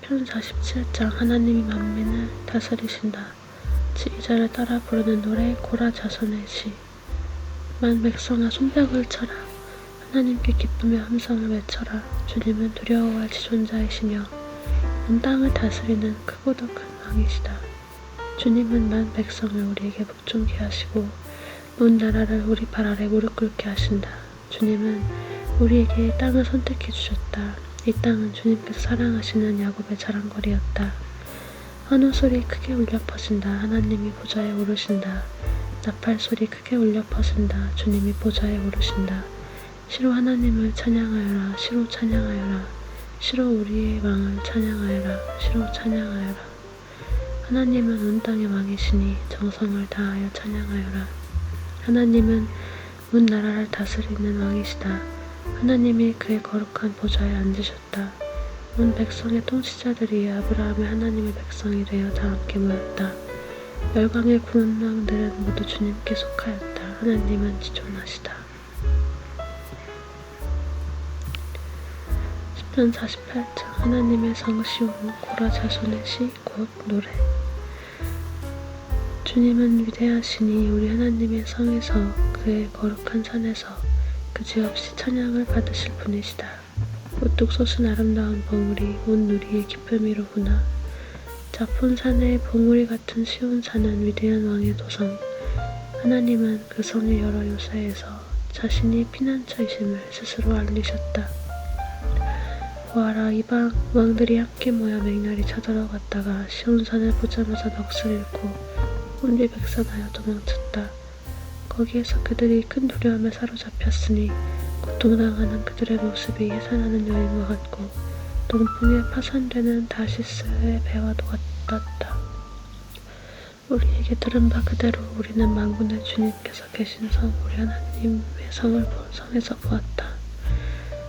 시편 47장. 하나님이 만민을 다스리신다. 지휘자를 따라 부르는 노래. 고라 자손의 시. 만 백성아 손뼉을 쳐라. 하나님께 기쁨의 함성을 외쳐라. 주님은 두려워할 지존자이시며 온 땅을 다스리는 크고도 큰 왕이시다. 주님은 만 백성을 우리에게 복종케 하시고 온 나라를 우리 발 아래 무릎 꿇게 하신다. 주님은 우리에게 이 땅을 선택해 주셨다. 이 땅은 주님께서 사랑하시는 야곱의 자랑거리였다. 한우 소리 크게 울려 퍼진다. 하나님이 보좌에 오르신다. 나팔 소리 크게 울려 퍼진다. 주님이 보좌에 오르신다. 시로 하나님을 찬양하여라. 시로 찬양하여라. 시로 우리의 왕을 찬양하여라. 시로 찬양하여라. 하나님은 온 땅의 왕이시니 정성을 다하여 찬양하여라. 하나님은 온 나라를 다스리는 왕이시다. 하나님이 그의 거룩한 보좌에 앉으셨다. 온 백성의 통치자들이 아브라함의 하나님의 백성이 되어 다 함께 모였다. 열강의 군왕들은 모두 주님께 속하였다. 하나님은 지존하시다. 시편 48장. 하나님의 성 시온. 고라 자손의 시 곧 노래. 주님은 위대하시니 우리 하나님의 성에서 그의 거룩한 산에서 그지없이 찬양을 받으실 분이시다. 우뚝 솟은 아름다운 봉우리 온 누리의 기쁨이로구나. 자폰산의 봉우리 같은 시온산은 위대한 왕의 도성. 하나님은 그 성의 여러 요새에서 자신이 피난처이심을 스스로 알리셨다. 보아라, 이방 왕들이 함께 모여 맹렬히 쳐들어갔다가 시온산을 보자마자 넋을 잃고 혼비백산하여 도망쳤다. 거기에서 그들이 큰 두려움에 사로잡혔으니 고통당하는 그들의 모습이 해산하는 여인과 같고 동풍에 파산되는 다시스의 배와도 같았다. 우리에게 들은 바 그대로 우리는 만군의 주님께서 계신 성, 우리 하나님의 성에서 보았다.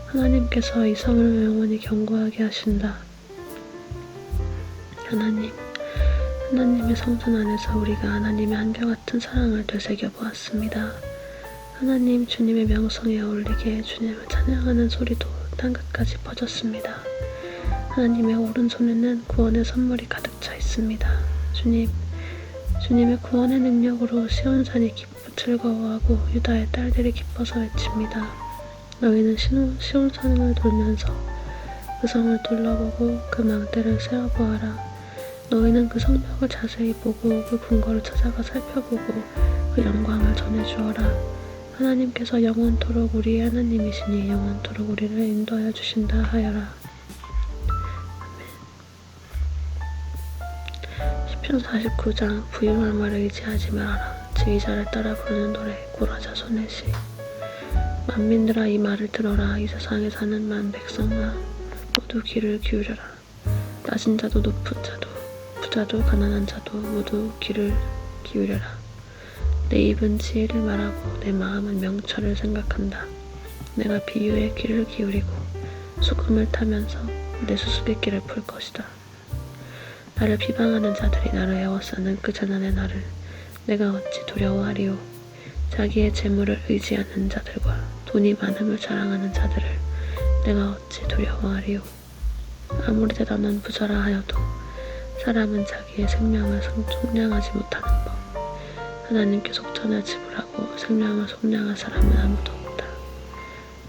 하나님께서 이 성을 영원히 견고하게 하신다. 하나님의 성전 안에서 우리가 하나님의 한결같은 사랑을 되새겨 보았습니다. 하나님 주님의 명성에 어울리게 주님을 찬양하는 소리도 땅끝까지 퍼졌습니다. 하나님의 오른손에는 구원의 선물이 가득 차 있습니다. 주님의 구원의 능력으로 시온산이 즐거워하고 유다의 딸들이 기뻐서 외칩니다. 너희는 시온산을 돌면서 그 성을 둘러보고 그 망대를 세어보아라. 너희는 그 성벽을 자세히 보고 그 궁궐을 찾아가 살펴보고 그 영광을 전해주어라. 하나님께서 영원토록 우리의 하나님이시니 영원토록 우리를 인도하여 주신다 하여라. 아멘. 시편 49장. 부유한 말을 의지하지 말아라. 지휘자를 따라 부르는 노래. 고라 자손의 시. 만민들아 이 말을 들어라. 이 세상에 사는 만 백성아 모두 귀를 기울여라. 낮은 자도 높은 자도 부자도 가난한 자도 모두 귀를 기울여라. 내 입은 지혜를 말하고 내 마음은 명철을 생각한다. 내가 비유에 귀를 기울이고 수금을 타면서 내 수수께끼를 풀 것이다. 나를 비방하는 자들이 나를 에워싸는 그 재난의 날을 내가 어찌 두려워하리요. 자기의 재물을 의지하는 자들과 돈이 많음을 자랑하는 자들을 내가 어찌 두려워하리요. 아무리 대단한 부자라 하여도 사람은 자기의 생명을 속량하지 못하는 법. 하나님께 속전을 지불하고 생명을 속량할 사람은 아무도 없다.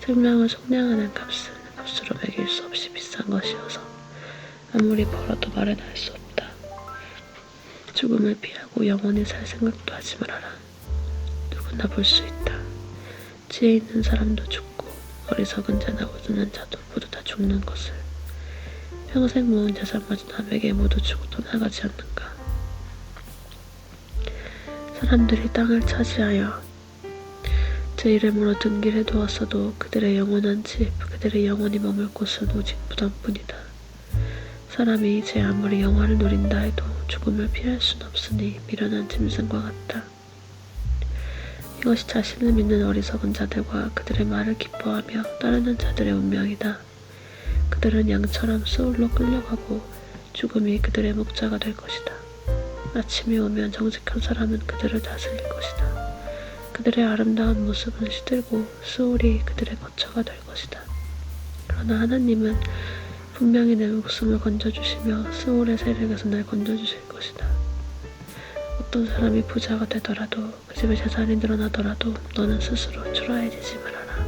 생명을 속량하는 값은 값으로 매길 수 없이 비싼 것이어서 아무리 벌어도 마련할 수 없다. 죽음을 피하고 영원히 살 생각도 하지 말아라. 누구나 볼 수 있다. 지혜 있는 사람도 죽고 어리석은 자나 우둔한 자도 모두 다 죽는 것을. 평생 모은 재산마저 남에게 모두 주고 떠나가지 않는가. 사람들이 땅을 차지하여 제 이름으로 등기를 두었어도 그들의 영원한 집, 그들의 영원히 머물 곳은 오직 무덤뿐이다. 사람이 이제 아무리 영화를 누린다 해도 죽음을 피할 수는 없으니 미련한 짐승과 같다. 이것이 자신을 믿는 어리석은 자들과 그들의 말을 기뻐하며 따르는 자들의 운명이다. 그들은 양처럼 소울로 끌려가고 죽음이 그들의 목자가 될 것이다. 아침이 오면 정직한 사람은 그들을 다스릴 것이다. 그들의 아름다운 모습은 시들고 수월이 그들의 거처가 될 것이다. 그러나 하나님은 분명히 내 목숨을 건져주시며 스올의 세력에서 날 건져주실 것이다. 어떤 사람이 부자가 되더라도 그 집에 재산이 늘어나더라도 너는 스스로 초라해지지 말아라.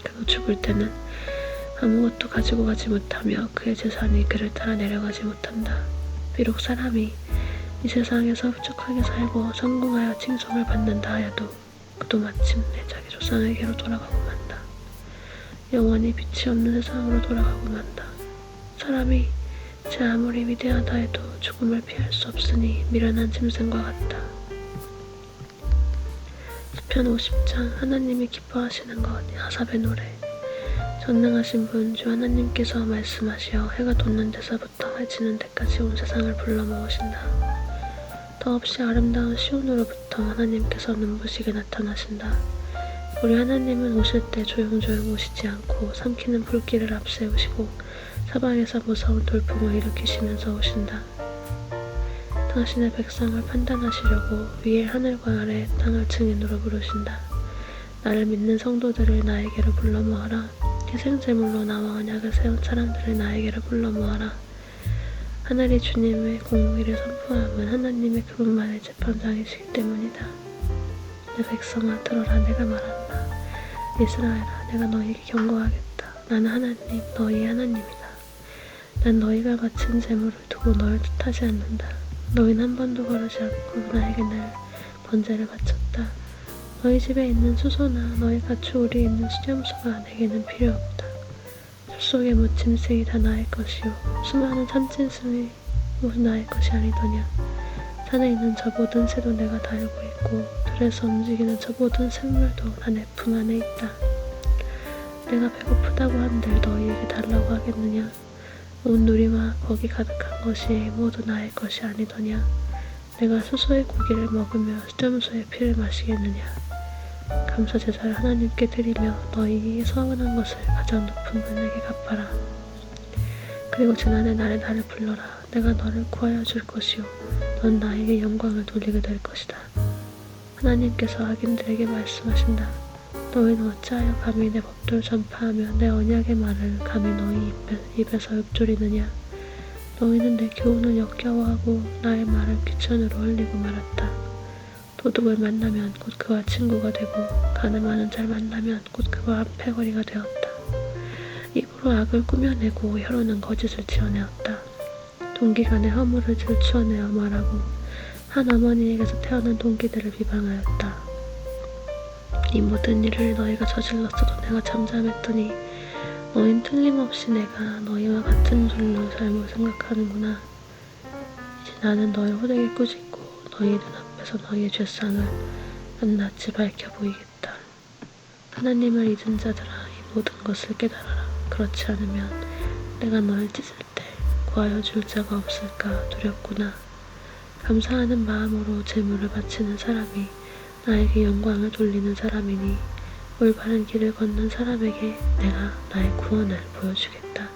그도 죽을 때는 아무것도 가지고 가지 못하며 그의 재산이 그를 따라 내려가지 못한다. 비록 사람이 이 세상에서 흡족하게 살고 성공하여 칭송을 받는다 하여도 그도 마침내 자기 조상에게로 돌아가고 만다. 영원히 빛이 없는 세상으로 돌아가고 만다. 사람이 제 아무리 위대하다 해도 죽음을 피할 수 없으니 미련한 짐승과 같다. 시편 50장 하나님이 기뻐하시는 것 아삽의 노래. 전능하신 분 주 하나님께서 말씀하시어 해가 돋는 데서부터 해지는 데까지 온 세상을 불러 모으신다. 더없이 아름다운 시온으로부터 하나님께서 눈부시게 나타나신다. 우리 하나님은 오실 때 조용조용 오시지 않고 삼키는 불길을 앞세우시고 사방에서 무서운 돌풍을 일으키시면서 오신다. 당신의 백성을 판단하시려고 위에 하늘과 아래 땅을 증인으로 부르신다. 나를 믿는 성도들을 나에게로 불러 모아라. 희생제물로 나와 언약을 세운 사람들을 나에게로 불러 모아라. 하늘이 주님의 공의를 선포함은 하나님의 그분만의 재판장이시기 때문이다. 내 백성아 들어라, 내가 말한다. 이스라엘아, 내가 너희에게 경고하겠다. 나는 하나님, 너희 하나님이다. 난 너희가 바친 제물을 두고 너를 뜻하지 않는다. 너희는 한 번도 거르지 않고 나에게 늘 번제를 바쳤다. 너희 집에 있는 수소나 너희 가축우리에 있는 수렴수가 내게는 필요 없다. 숲속의 무짐승이 다 나의 것이요 수많은 참짐승이 모두 나의 것이 아니더냐. 산에 있는 저 모든 새도 내가 다 알고 있고 들에서 움직이는 저 모든 생물도 다 내 품 안에 있다. 내가 배고프다고 한들 너희에게 달라고 하겠느냐. 온 누리와 거기 가득한 것이 모두 나의 것이 아니더냐. 내가 수소의 고기를 먹으며 수렴소의 피를 마시겠느냐. 감사 제사를 하나님께 드리며 너희에게 서운한 것을 가장 높은 분에게 갚아라. 그리고 지난해 나를 불러라. 내가 너를 구하여 줄 것이요 넌 나에게 영광을 돌리게 될 것이다. 하나님께서 악인들에게 말씀하신다. 너희는 어찌하여 감히 내 법도를 전파하며 내 언약의 말을 감히 너희 입에서 읊조리느냐. 너희는 내 교훈을 역겨워하고 나의 말을 귀천으로 흘리고 말았다. 도둑을 만나면 곧 그와 친구가 되고 가늠하는 자를 만나면 곧 그와 패거리가 되었다. 입으로 악을 꾸며내고 혀로는 거짓을 지어내었다. 동기간에 허물을 질추어내어 말하고 한 어머니에게서 태어난 동기들을 비방하였다. 이 모든 일을 너희가 저질렀어도 내가 잠잠했더니 너희는 틀림없이 내가 너희와 같은 줄로 잘못 생각하는구나. 이제 나는 너희 호되게 꾸짖고 너희 눈앞에서 너희의 죄상을 낱낱이 밝혀 보이겠다. 하나님을 잊은 자들아 이 모든 것을 깨달아라. 그렇지 않으면 내가 너를 찢을 때 구하여 줄 자가 없을까 두렵구나. 감사하는 마음으로 제물을 바치는 사람이 나에게 영광을 돌리는 사람이니 올바른 길을 걷는 사람에게 내가 나의 구원을 보여주겠다.